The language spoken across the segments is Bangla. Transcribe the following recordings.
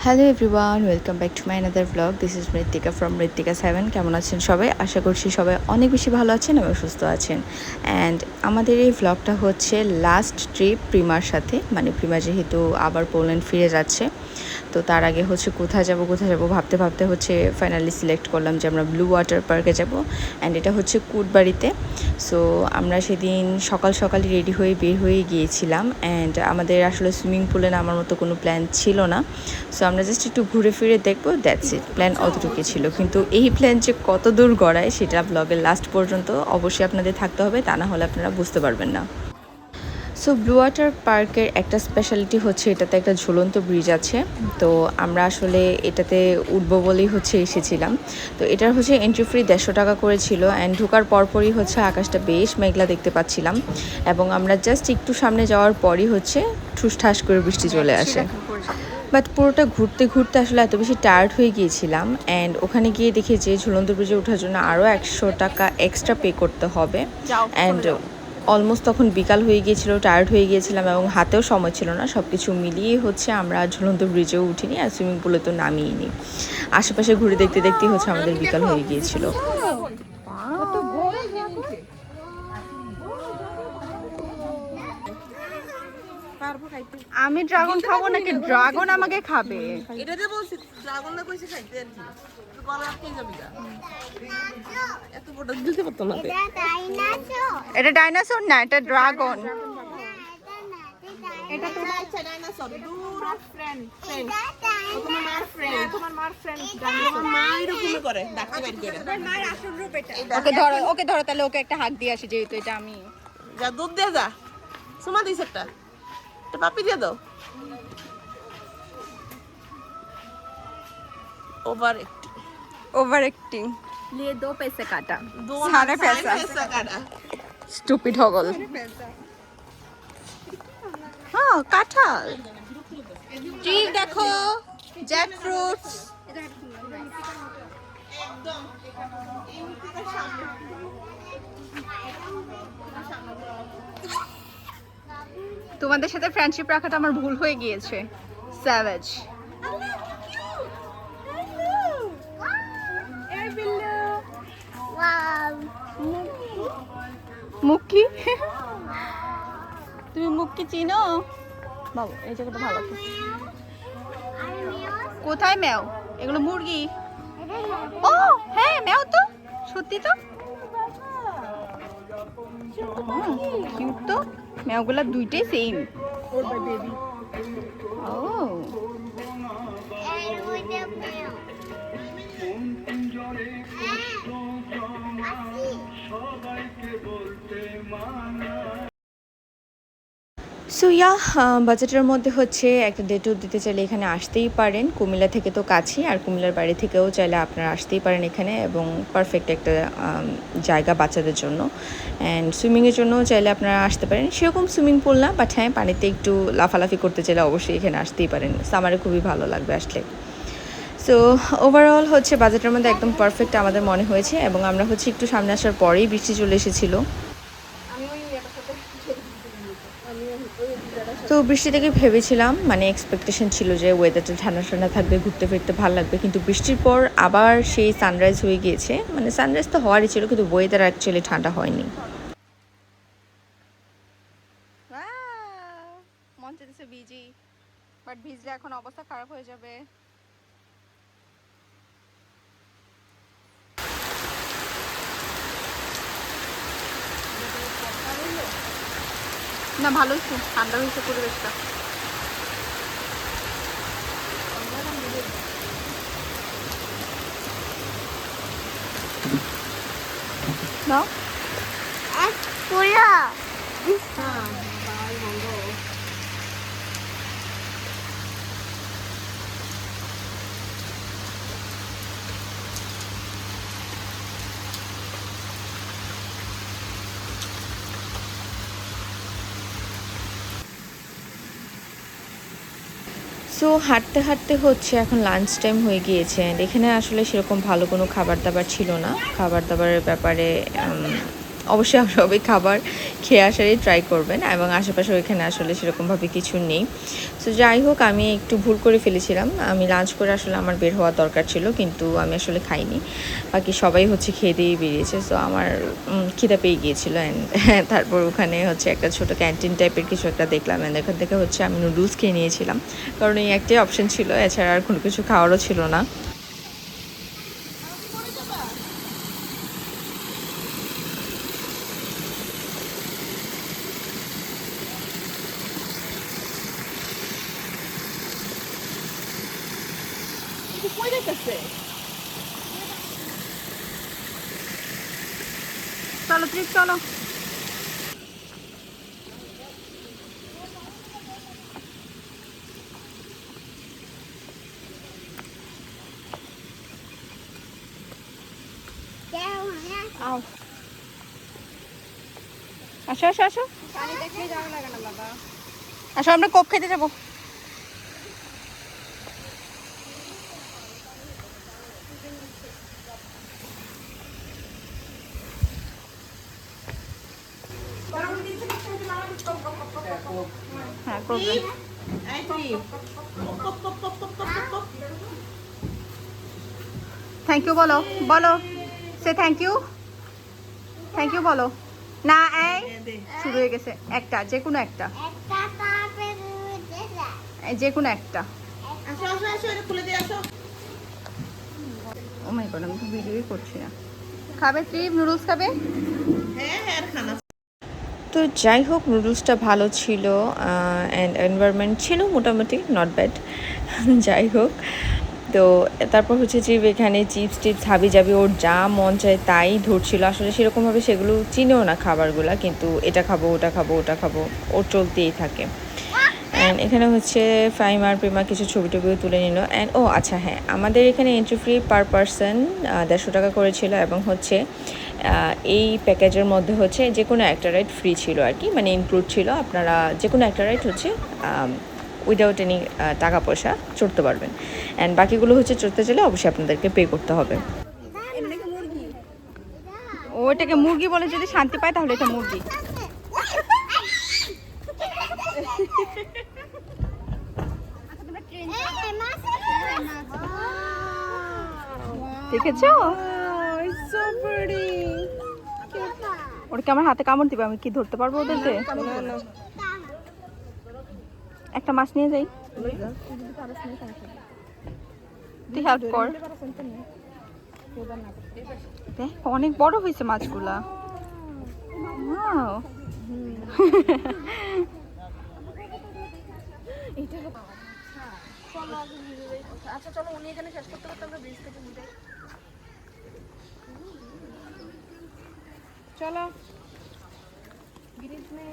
Hello everyone, welcome back to my another blog. This is মৃত্তিকা ফ্রম মৃত্তিকা 7। কেমন আছেন সবাই? আশা করছি সবাই অনেক বেশি ভালো আছেন এবং সুস্থ আছেন। অ্যান্ড আমাদের এই ভ্লগটা হচ্ছে লাস্ট ট্রিপ প্রিমার সাথে, মানে প্রিমা যেহেতু আবার পোল্যান্ড ফিরে যাচ্ছে, তো তার আগে হচ্ছে কোথায় যাব ভাবতে ভাবতে হচ্ছে ফাইনালি সিলেক্ট করলাম যে আমরা ব্লু ওয়াটার পার্কে যাব। অ্যান্ড এটা হচ্ছে কুটবাড়িতে। সো আমরা সেদিন সকাল সকালই রেডি হয়ে বের হয়ে গিয়েছিলাম। অ্যান্ড আমাদের আসলে সুইমিং পুলে নামার মতো কোনো প্ল্যান ছিল না। সো আমরা জাস্ট একটু ঘুরে ফিরে দেখবো, দ্যাটস ইট। প্ল্যান অতটুকুই ছিল, কিন্তু এই প্ল্যান যে কত দূর গড়ায় সেটা ব্লগের লাস্ট পর্যন্ত অবশ্যই আপনাদের থাকতে হবে, তা না হলে আপনারা বুঝতে পারবেন না। সো ব্লু ওয়াটার পার্কের একটা স্পেশালিটি হচ্ছে এটাতে একটা ঝুলন্ত ব্রিজ আছে। তো আমরা আসলে এটাতে উঠবো বলেই হচ্ছে এসেছিলাম। তো এটার হচ্ছে এন্ট্রি ফ্রি 150 টাকা করেছিল। অ্যান্ড ঢোকার পরপরই হচ্ছে আকাশটা বেশ মেঘলা দেখতে পাচ্ছিলাম, এবং আমরা জাস্ট একটু সামনে যাওয়ার পরই হচ্ছে ঠুসঠাস করে বৃষ্টি চলে আসে। বাট পুরোটা ঘুরতে ঘুরতে আসলে এত বেশি টায়ার্ড হয়ে গিয়েছিলাম। অ্যান্ড ওখানে গিয়ে দেখি যে ঝুলন্ত ব্রিজে ওঠার জন্য আরও 100 টাকা এক্সট্রা পে করতে হবে। অ্যান্ড অলমোস্ট তখন বিকাল হয়ে গিয়েছিল, টায়ার্ড হয়ে গিয়েছিলাম এবং হাতেও সময় ছিল না। সব কিছু মিলিয়ে হচ্ছে আমরা ঝুলন্ত ব্রিজেও উঠিনি আর সুইমিং পুলে তো নামিয়েনি। আশেপাশে ঘুরে দেখতে দেখতেই হচ্ছে আমাদের বিকাল হয়ে গিয়েছিল। আমি ড্রাগন খাবো নাকি ড্রাগন আমাকে খাবে? এটাতে বলছি ড্রাগন না কইছে খাইতে আর কি তুই গলা আটকে যাবি না এত বড় দিতে পারতো না এটা ডাইনোসর না, এটা ড্রাগন। এটা তো বাচ্চা ডাইনোসর দূর ফ্রেন্ড তোমার মার ফ্রেন্ড ডাইনোসর মা এরকম করে ডাকতে বাইর করে তোমার মার আসল রূপ এটা ওকে ধরো তাহলে ওকে একটা হাত দিয়ে আসি, যেহেতু এটা আমি। যা দুধ দে যা সুমা দিস একটা পাপি দিয়ে দাও ओवर एक्टिंग लिए 2 पैसे काटा, सारे पैसा काटा स्टूपिड हो गल। हाँ काঁঠাল, ट्री देखो, जैक फ्रूट्स। তোমাদের সাথে ফ্রেন্ডশিপ রাখাটা আমার ভুল হয়ে গিয়েছে। স্যাভেজ। মুক্কি, তুমি মুক্কি চিনো? বাবু এই জায়গাটা ভালো। কোথায় ম্যাও? এগুলো মুরগি। ও হ্যাঁ ম্যাও তো, সত্যি তো কিউট তো। ম্যাওগুলা দুইটাই সেম। ও সো বাজেটের মধ্যে হচ্ছে একটা ডে ট্যুর দিতে চাইলে এখানে আসতেই পারেন। কুমিল্লা থেকে তো কাছেই, আর কুমিল্লার বাইরে থেকেও চাইলে আপনারা আসতেই পারেন এখানে, এবং পারফেক্ট একটা জায়গা বাচ্চাদের জন্য। অ্যান্ড সুইমিংয়ের জন্যও চাইলে আপনারা আসতে পারেন। সেরকম সুইমিং পুল না, বাট হ্যাঁ পানিতে একটু লাফালাফি করতে চাইলে অবশ্যই এখানে আসতেই পারেন। সামারে খুবই ভালো লাগবে আসলে। সো ওভারঅল হচ্ছে বাজেটের মধ্যে একদম পারফেক্ট আমাদের মনে হয়েছে, এবং আমরা হচ্ছে একটু সামনে আসার পরেই বৃষ্টি চলে এসেছিলো। তো বৃষ্টি থেকে ভেবেছিলাম, মানে এক্সপেকটেশন ছিল যে ওয়েদারটা ঠান্ডা ঠান্ডা থাকবে, ঘুরতে ফিরতে ভালো লাগবে, কিন্তু বৃষ্টির পর আবার সেই সানরাইজ হয়ে গিয়েছে। মানে সানরাইজ তো হওয়ারই ছিল, কিন্তু ওয়েদার অ্যাকচুয়ালি ঠান্ডা হয়নি। মন চাইছে ভিজি, বাট ভিজলে এখন অবস্থা খারাপ হয়ে যাবে। না ভালো হয়েছে, ঠান্ডা হয়েছে পরিবেশটা। না পুরা সো হাঁটতে হাঁটতে হচ্ছে এখন লাঞ্চ টাইম হয়ে গিয়েছে। অ্যান্ড এখানে আসলে সেরকম ভালো কোনো খাবার দাবার ছিল না। খাবার দাবারের ব্যাপারে অবশ্যই সবাই খাবার খেয়ে আসারই ট্রাই করবেন, এবং আশেপাশে ওইখানে আসলে সেরকমভাবে কিছু নেই। সো যাই হোক, আমি একটু ভুল করে ফেলেছিলাম। আমি লাঞ্চ করে আসলে আমার বের হওয়ার দরকার ছিল, কিন্তু আমি আসলে খাইনি। বাকি সবাই হচ্ছে খেয়ে দিয়েই বেরিয়েছে। সো আমার খিদা পেয়ে গিয়েছিলো। অ্যান্ড তারপর ওখানে হচ্ছে একটা ছোটো ক্যান্টিন টাইপের কিছু একটা দেখলাম, অ্যান্ড এখান থেকে হচ্ছে আমি নুডলস খেয়ে নিয়েছিলাম, কারণ এই একটাই অপশন ছিল, এছাড়া আর কোনো কিছু খাওয়ারও ছিল না। চলো ট্রিপ, চলো। আও, আসো আসো আসো আসো, আমরা কোপ খেতে যাবো। হ্যাঁ, করবেন। থ্যাংক ইউ বলো, বলো, সে থ্যাংক ইউ, থ্যাংক ইউ বলো। না, এই শুরু হয়ে গেছে। একটা, যে কোনো একটা, যে কোনো একটা। ও মাই গড, আমি তো ভিডিওই করছি না। খাবে ট্রিপ, নুডলস খাবে? তো যাই হোক, নুডলসটা ভালো ছিল, অ্যান্ড এনভায়রনমেন্ট ছিল মোটামুটি নট ব্যাড। যাই হোক, তো তারপর হচ্ছে যে এখানে চিপস টিপস হাবি যাবি ওর যা মন চায় তাই ধরছিল। আসলে সেরকমভাবে সেগুলো চিনেও না খাবারগুলো, কিন্তু এটা খাবো ওটা খাবো ওটা খাবো ওর চলতেই থাকে। অ্যান্ড এখানে হচ্ছে ফাইমার প্রেমা কিছু ছবি টবিও তুলে নিল। অ্যান্ড ও আচ্ছা হ্যাঁ, আমাদের এখানে এন্ট্রি ফ্রি পার পারসন 150 টাকা করেছিল, এবং হচ্ছে এই প্যাকেজের মধ্যে হচ্ছে যে কোনো একটা রাইড ফ্রি ছিল আর কি, মানে ইনক্লুড ছিল। আপনারা যে কোনো একটা রাইড হচ্ছে উইদাউট এনি টাকা পয়সা চড়তে পারবেন, অ্যান্ড বাকিগুলো হচ্ছে চড়তে চাইলে অবশ্যই আপনাদেরকে পে করতে হবে। ওটাকে মুরগি বলে যদি শান্তি পায় তাহলে এটা মুরগি। দেখেছো? ওটাকে আমার হাতে কামড় দিবে, আমি কি ধরতে পারবো ওদেরকে? একটা মাছ নিয়ে যাই, তুই হেল্প কর। দেখ, অনেক বড় হয়েছে মাছগুলা। Wow. আচ্ছা চলো, উনি এখানে শেষ করতে করতে আমরা ব্রিজ থেকে উঠে চলো ब्रिज में।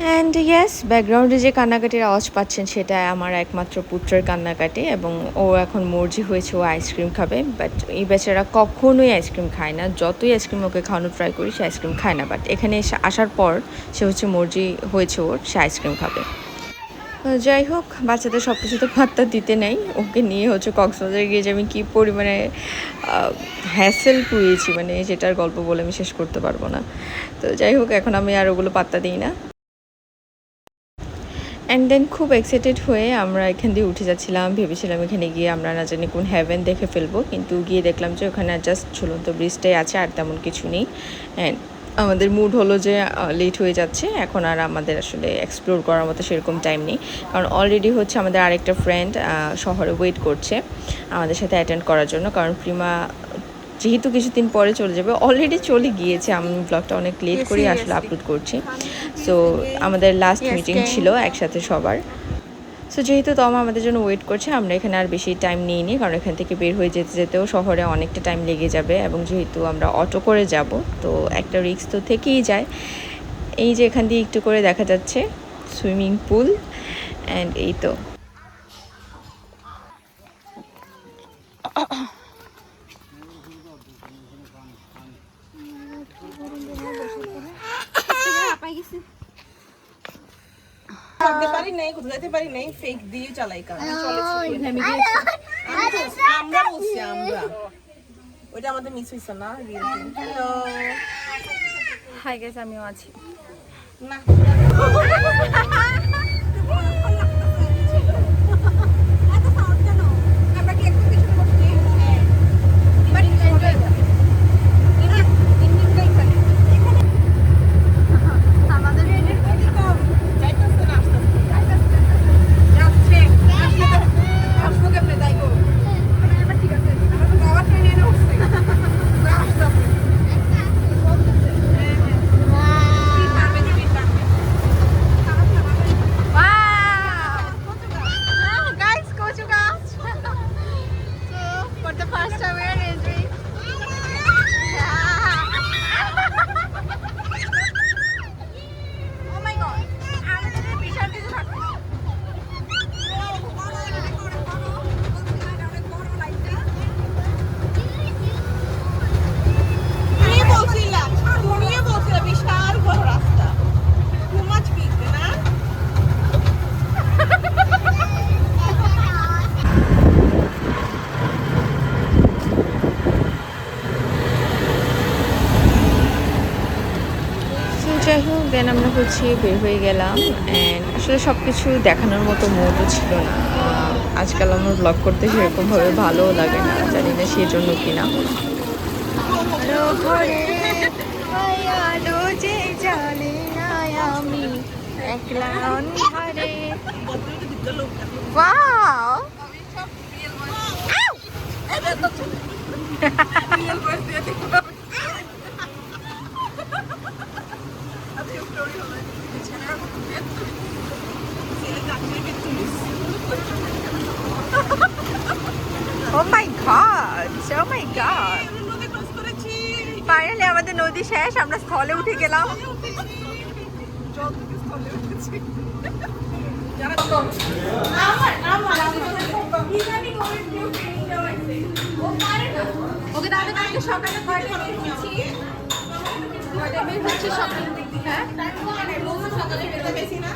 অ্যান্ড ইয়েস, ব্যাকগ্রাউন্ডে যে কান্নাকাটির আওয়াজ পাচ্ছেন সেটা আমার একমাত্র পুত্রের কান্নাকাটি, এবং ও এখন মর্জি হয়েছে ও আইসক্রিম খাবে। বাট এই বেচারা কখনোই আইসক্রিম খায় না, যতই আইসক্রিম ওকে খাওয়ানোর ট্রাই করি সে আইসক্রিম খায় না। বাট এখানে এসে আসার পর সে হচ্ছে মর্জি হয়েছে ওর, সে আইসক্রিম খাবে। যাই হোক, বাচ্চাদের সব কিছুতে পাত্তা দিতে নেই। ওকে নিয়ে হচ্ছে কক্সবাজারে গিয়ে যে আমি কী পরিমাণে হ্যাসেল পুড়িয়েছি, মানে যেটার গল্প বলে আমি শেষ করতে পারবো না। তো যাই হোক, এখন আমি আর ওগুলো পাত্তা দিই না। অ্যান্ড দেন খুব এক্সাইটেড হয়ে আমরা এখান দিয়ে উঠে যাচ্ছিলাম, ভেবেছিলাম এখানে গিয়ে আমরা না জানি কোন হ্যাভেন দেখে ফেলবো, কিন্তু গিয়ে দেখলাম যে ওখানে জাস্ট ঝুলন্ত ব্রিজটাই আছে, আর তেমন কিছু নেই। অ্যান্ড আমাদের মুড হলো যে লেট হয়ে যাচ্ছে, এখন আর আমাদের আসলে এক্সপ্লোর করার মতো সেরকম টাইম নেই, কারণ অলরেডি হচ্ছে আমাদের আরেকটা ফ্রেন্ড শহরে ওয়েট করছে আমাদের সাথে অ্যাটেন্ড করার জন্য, কারণ প্রিমা যেহেতু কিছুদিন পরে চলে যাবে, অলরেডি চলে গিয়েছে। আমি ব্লগটা অনেক লেট করে আসলে আপলোড করছি। সো আমাদের লাস্ট মিটিং ছিল একসাথে সবার। সো যেহেতু তমা আমাদের জন্য ওয়েট করছে, আমরা এখানে আর বেশি টাইম নিইনি, কারণ এখান থেকে বের হয়ে যেতে যেতেও শহরে অনেকটা টাইম লেগে যাবে, এবং যেহেতু আমরা অটো করে যাব তো একটা রিস্ক তো থেকেই যায়। এই যে এখান দিয়ে একটু করে দেখা যাচ্ছে সুইমিং পুল, অ্যান্ড এই তো করতে পারি নাই, ঘুরাতে পারি নাই, ফেক দিয়ে চালাই কাজ চলেছে। আমরা বলছি আমরা, ওইটা আমাদের মিস হইছে না। হ্যালো হাই গাইস, আমিও আছি। না যাই হোক, দেন আমরা হচ্ছে বের হয়ে গেলাম। অ্যান্ড আসলে সব কিছু দেখানোর মতো মুডও ছিল না। আজকাল আমার ব্লগ করতে সেরকমভাবে ভালোও লাগে না, জানি না সেই জন্য কিনা। Oh my god! Oh my god! Finally আমাদের নদী শেষ, আমরা স্থলে উঠে গেলাম। ওকে তাহলে কালকে সকালে কয়টা বের হচ্ছি? কয়টা বের হচ্ছে সকালে? হ্যাঁ সকালে বের হচ্ছি না।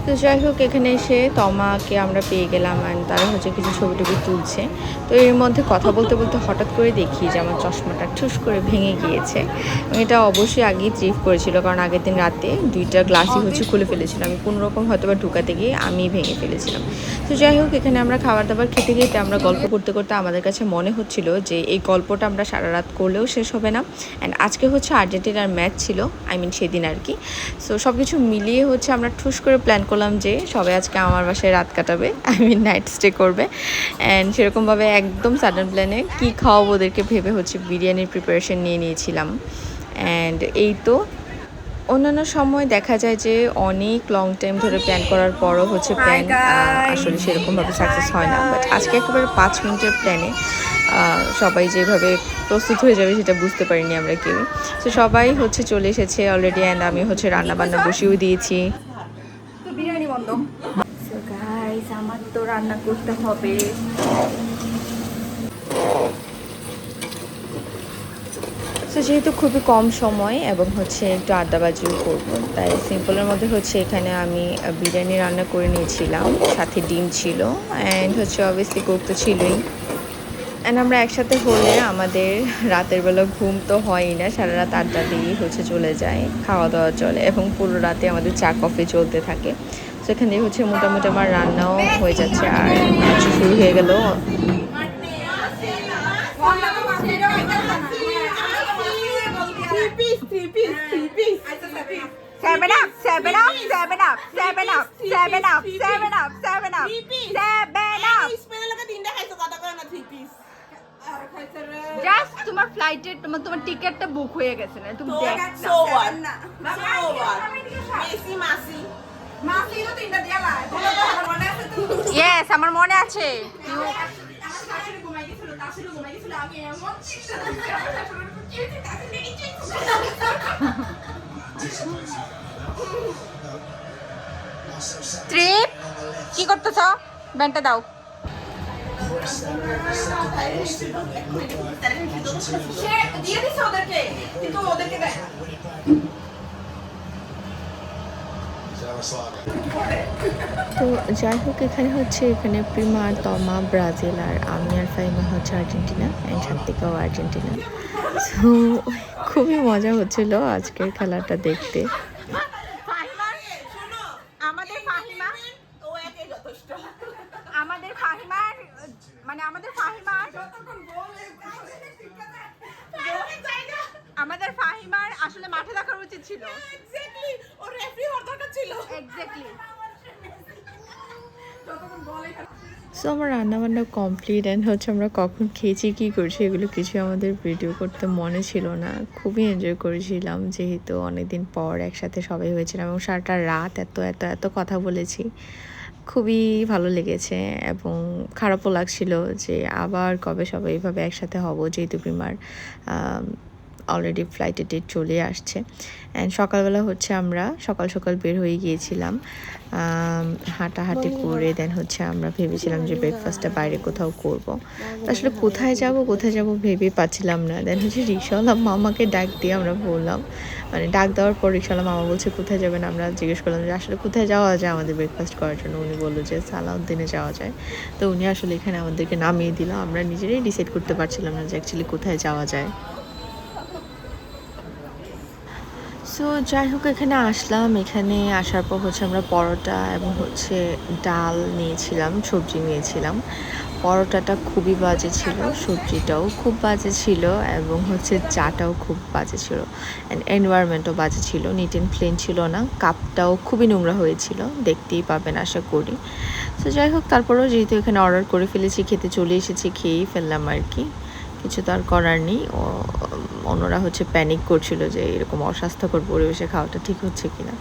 তো যাই হোক, এখানে এসে তমাকে আমরা পেয়ে গেলাম, অ্যান্ড তারা হচ্ছে কিছু ছবি টবি তুলছে। তো এর মধ্যে কথা বলতে বলতে হঠাৎ করে দেখি যে আমার চশমাটা ঠুস করে ভেঙে গিয়েছে। এবং এটা অবশ্যই আগেই ট্রিপ করেছিল, কারণ আগের দিন রাতে দুইটা গ্লাসই হচ্ছে খুলে ফেলেছিলাম। আমি কোনোরকম হয়তো বা ঢুকাতে গিয়ে আমি ভেঙে ফেলেছিলাম। তো যাই হোক, এখানে আমরা খাবার দাবার খেতে খেতে আমরা গল্প করতে করতে আমাদের কাছে মনে হচ্ছিল যে এই গল্পটা আমরা সারা রাত করলেও শেষ হবে না। অ্যান্ড আজকে হচ্ছে আর্জেন্টিনার ম্যাচ ছিল, সেদিন আর কি। সো সব কিছু মিলিয়ে হচ্ছে আমরা ঠুস করে প্ল্যান করলাম যে সবাই আজকে আমার বাসায় রাত কাটাবে, নাইট স্টে করবে। অ্যান্ড সেরকমভাবে একদম সাডেন প্ল্যানে কী খাওয়াবো ওদেরকে ভেবে হচ্ছে বিরিয়ানির প্রিপারেশন নিয়ে নিয়েছিলাম। অ্যান্ড এই তো অন্যান্য সময় দেখা যায় যে অনেক লং টাইম ধরে প্ল্যান করার পরও হচ্ছে প্ল্যান আসলে সেরকমভাবে সাকসেস হয় না। বাট আজকে একেবারে 5 মিনিটের প্ল্যানে সবাই যেভাবে প্রস্তুত হয়ে যাবে সেটা বুঝতে পারিনি আমরা কেউ। তো সবাই হচ্ছে চলে এসেছে অলরেডি, অ্যান্ড আমি হচ্ছে রান্না বান্না বসিয়েও দিয়েছি। তো বিরিয়ানি বন্ধ। সো গাইস, আমার তো রান্না করতে হবে। তো যেহেতু খুবই কম সময় এবং হচ্ছে একটু আড্ডাবাজিও করবো, তাই সিম্পলের মধ্যে হচ্ছে এখানে আমি বিরিয়ানি রান্না করে নিয়েছিলাম, সাথে ডিম ছিল, অ্যান্ড হচ্ছে অবভিয়াসলি কোক তো ছিলই। অ্যান্ড আমরা একসাথে হলে আমাদের রাতের বেলা ঘুম তো হয়ই না, সারা রাত আড্ডা দিয়েই হচ্ছে চলে যায়, খাওয়া দাওয়া চলে এবং পুরো রাতে আমাদের চা কফি চলতে থাকে। সেখান থেকে হচ্ছে মোটামুটি আমার রান্নাও হয়ে যাচ্ছে, আর হচ্ছে শুরু হয়ে গেল। Seven up, 7 up, 7 up, 7 up, 7 up, 7 up, 7 up, 7 up. Just তোমার ফ্লাইটের তোমার টিকেটটা বুক হয়ে গেছে না, তুমি দেখো না। ইয়েস আমার মনে আছে ট্রিপ কি করতেছ ব্যান্ডটা দাও দিয়ে দিছে ওদেরকে কিন্তু ওদেরকে দেয় না। তো যাই হোক এখানে হচ্ছে এখানে প্রিমা আর তমা ব্রাজিল আর আমি আর ফাইমা হচ্ছে আর্জেন্টিনা অ্যান্ড শান্তিকাও আর্জেন্টিনা। সো খুবই মজা হচ্ছিল আজকের খেলাটা দেখতে। আমাদের ফাহিমা ও একাই যথেষ্ট। আমাদের ফাহিমার মানে আমাদের ফাহিমার আমাদের ফাহিমার আসলে মাঠে দেখার উচিত ছিল এক্স্যাক্টলি ওর রেফারি হওয়ার দরকার ছিল। এক্স্যাক্টলি সো আমার রান্নাবান্না কমপ্লিট অ্যান্ড হচ্ছে আমরা কখন খেয়েছি কী করছি এগুলো কিছু আমাদের ভিডিও করতে মনে ছিল না। খুবই এনজয় করেছিলাম যেহেতু অনেকদিন পর একসাথে সবাই হয়েছিলাম এবং সারাটা রাত এত এত এত কথা বলেছি। খুবই ভালো লেগেছে এবং খারাপও লাগছিল যে আবার কবে সবাই এইভাবে একসাথে হব যেহেতু প্রিমার অলরেডি ফ্লাইটের ডেট চলে আসছে। অ্যান্ড সকালবেলা হচ্ছে আমরা সকাল সকাল বের হয়ে গিয়েছিলাম হাঁটাহাঁটি করে। দেন হচ্ছে আমরা ভেবেছিলাম যে ব্রেকফাস্টটা বাইরে কোথাও করব। আসলে কোথায় যাব ভেবে পাচ্ছিলাম না। দেন হচ্ছে রিক্সাওয়ালা মামাকে ডাক দিয়ে আমরা বললাম, মানে ডাক দেওয়ার পর রিক্সাওয়ালা মামা বলছে কোথায় যাবেন। আমরা জিজ্ঞেস করলাম যে আসলে কোথায় যাওয়া যায় আমাদের ব্রেকফাস্ট করার জন্য। উনি বললো যে সালাউদ্দিনে যাওয়া যায়। তো উনি আসলে এখানে আমাদেরকে নামিয়ে দিল। আমরা নিজেরাই ডিসাইড করতে পারছিলাম না যে অ্যাকচুয়ালি কোথায় যাওয়া যায়। সো যাই হোক এখানে আসলাম। এখানে আসার পর হচ্ছে আমরা পরোটা এবং হচ্ছে ডাল নিয়েছিলাম, সবজি নিয়েছিলাম। পরোটাটা খুবই বাজে ছিল, সবজিটাও খুব বাজে ছিল এবং হচ্ছে চাটাও খুব বাজে ছিল। অ্যান্ড এনভায়রনমেন্টও বাজে ছিল, নিট অ্যান্ড ক্লিন ছিল না। কাপটাও খুবই নোংরা হয়েছিল, দেখতেই পাবেন আশা করি। তো যাই হোক তারপরেও যেহেতু এখানে অর্ডার করে ফেলেছি, খেতে চলে এসেছি, খেয়েই ফেললাম আর কি। কিছু তো আর করার নেই। অন্যরা হচ্ছে প্যানিক করছিল যে এরকম অস্বাস্থ্যকর পরিবেশে খাওয়াটা ঠিক হচ্ছে কিনা।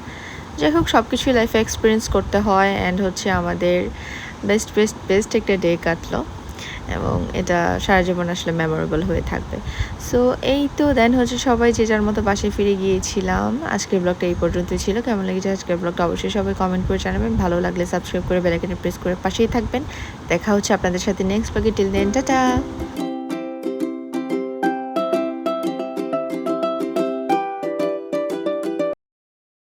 যাই হোক সব কিছুই লাইফে এক্সপিরিয়েন্স করতে হয়। অ্যান্ড হচ্ছে আমাদের বেস্ট একটা ডে কাটলো এবং এটা সারা জীবন আসলে মেমোরেবল হয়ে থাকবে। সো এই তো দেন হচ্ছে সবাই যে যার মতো বাসায় ফিরে গিয়েছিলাম। আজকের ব্লগটা এই পর্যন্তই ছিল। কেমন লেগেছে আজকের ব্লগটা অবশ্যই সবাই কমেন্ট করে জানাবেন। ভালো লাগলে সাবস্ক্রাইব করে বেল আইকনে প্রেস করে পাশেই থাকবেন। দেখা হচ্ছে আপনাদের সাথে নেক্সট ব্লগে। Till then tata.